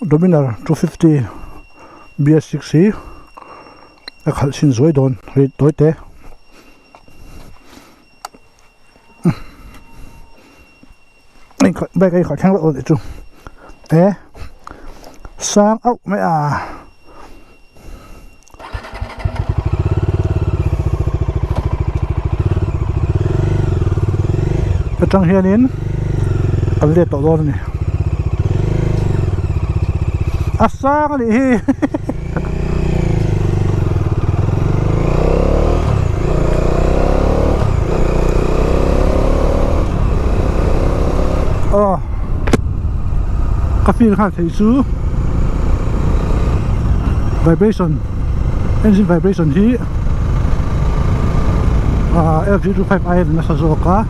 Dominar 250 BS6 hi a khal sin zoi don ri toi te bây cái khỏi khang lộ để chung thế sang ốc mẹ à cái trang hiền in ăn liệt tổ đồn này à sang đi cà phê khác thấy chứ vibration engine vibration hi LG25i na sa zoka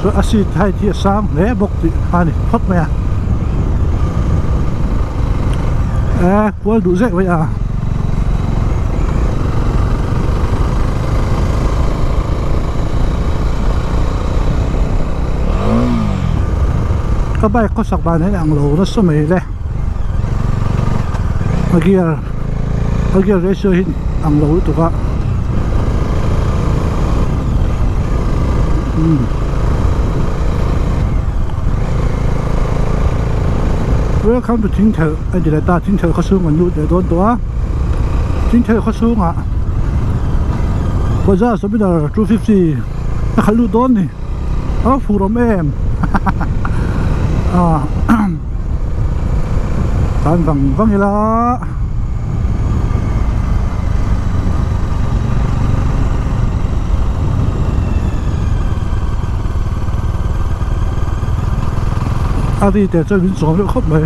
so acid hai thi sang le bok ti hani phot me qual du zek vậy à các bạn có sạc bàn này ăn lẩu nó số mấy đây ở kia ratio hin ăn lẩu tụi các welcome to Chính Thở anh chỉ là ta Chính Thở có xuống mình nuôi để đón tụi Chính Thở có xuống à Bajaj số bây giờ 250 nó khá lưu đón đi Phur rom em tan vang la đi để cho mình xuống được khóc mày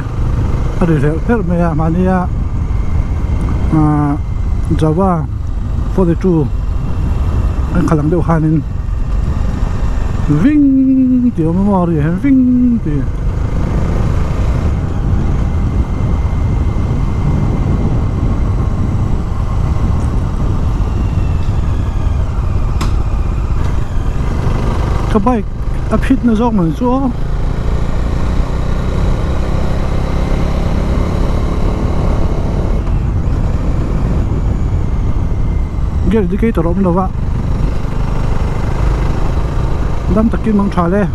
đi theo hết mày à mà nia Java 42 anh khả năng đều hai nên vinh tiểu mà mò đi vinh thì các bạn áp hít nó dọc mình xuống cái gì cái tàu đâu vậy đâm tắc kim mong trả lệ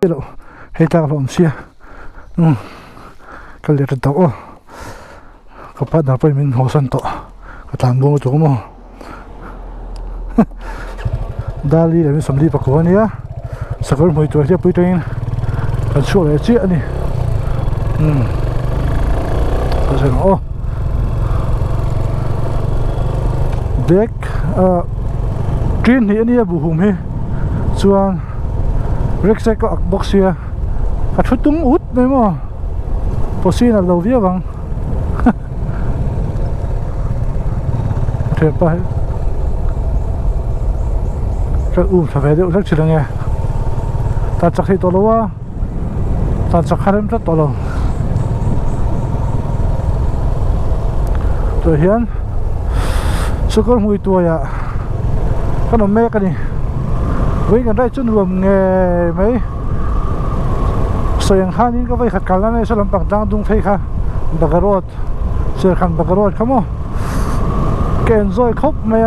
Hello, hey ta lom sia. Ka le ta o. Ka pa na pa min ho san to. Ka tang bong to mo. Dali le mi samli pa ko nia. Sakol moi to sia pui toin. Ka chu le chi ani. Ka sen o. Dek trin ni ani bu hum he. Chuan Rickshack ko box here. At hutung ut may mo. Posina low view bang. Hnamtepa. Ka sa vede usak chilang ya. Ta chak hi tolowa. Ta chak harem ta tolo. To hian. Sukor hui tua ya. Kanom me ka ni. Với gần đây chân ruộng nghề mấy sợi hàng có vay khát cả này sẽ làm bằng đang dung thay kha bagarot sẽ khăn bagarot không mo kèn rồi khóc mày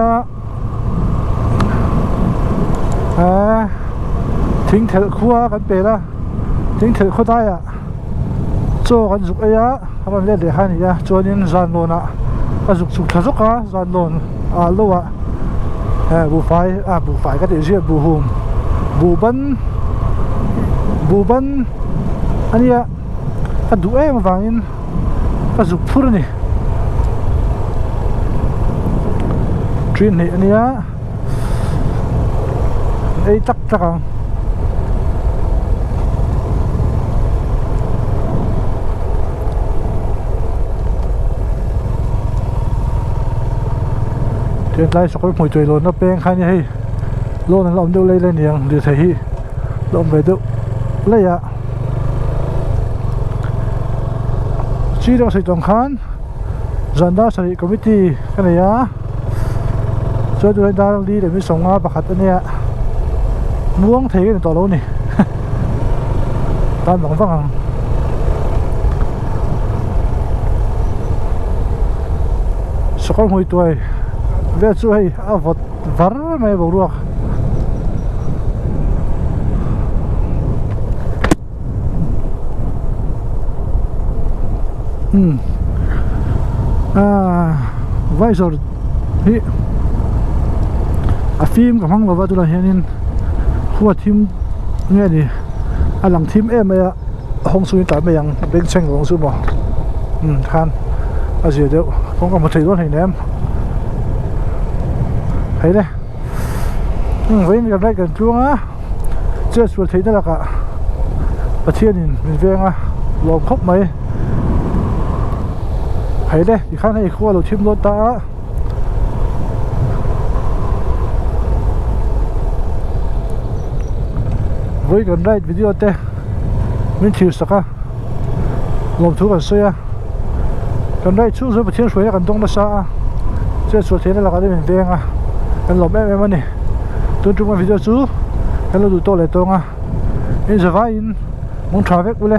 thính thể khua cái bể la thính thể khua tay cho cái dục ấy các bạn lên để hai này cho nên dàn lồn cái dục dục thà dục dàn lồn lâu bù phải cái gì chứ bù hùm bù bắn anh cái đủ em mà vàng cái dục Phur này chuyên này anh ấy tắc hiện tại sọc mùi trời lồn nó beng khai như hay lồn là lộn đâu lấy lên niềng để thấy lộn về đâu lấy chỉ đâu xây tổng khán dần đó xây committee cái này cho tụi ta đi để mới sống bạc hạt này muông thấy cái này to lâu này tan bằng văng sọc mùi tuổi về chú hay vật vár mày bảo ruột vai rồi hi phim cảm hăng vào tôi là hiện in khu phim nghe đi làm phim em mày không suy tại mày yang bên tranh của ông sư mà khan gì đâu không có một thầy đó thầy em thấy đây với gần đây gần chuông chưa xuống thấy đó là cả và thiên mình về lồng khóc mấy thấy đây thì khá này khu lồng chim luôn ta với gần đây video tê mình chịu sạc lawmthu gần xuôi gần đây chú rồi một thiên suối gần đông là xa chưa xuống thấy đó là cả đây mình về anh lộn em anh này tôi trong video chú anh là đủ to lại to anh giờ vai muốn travel với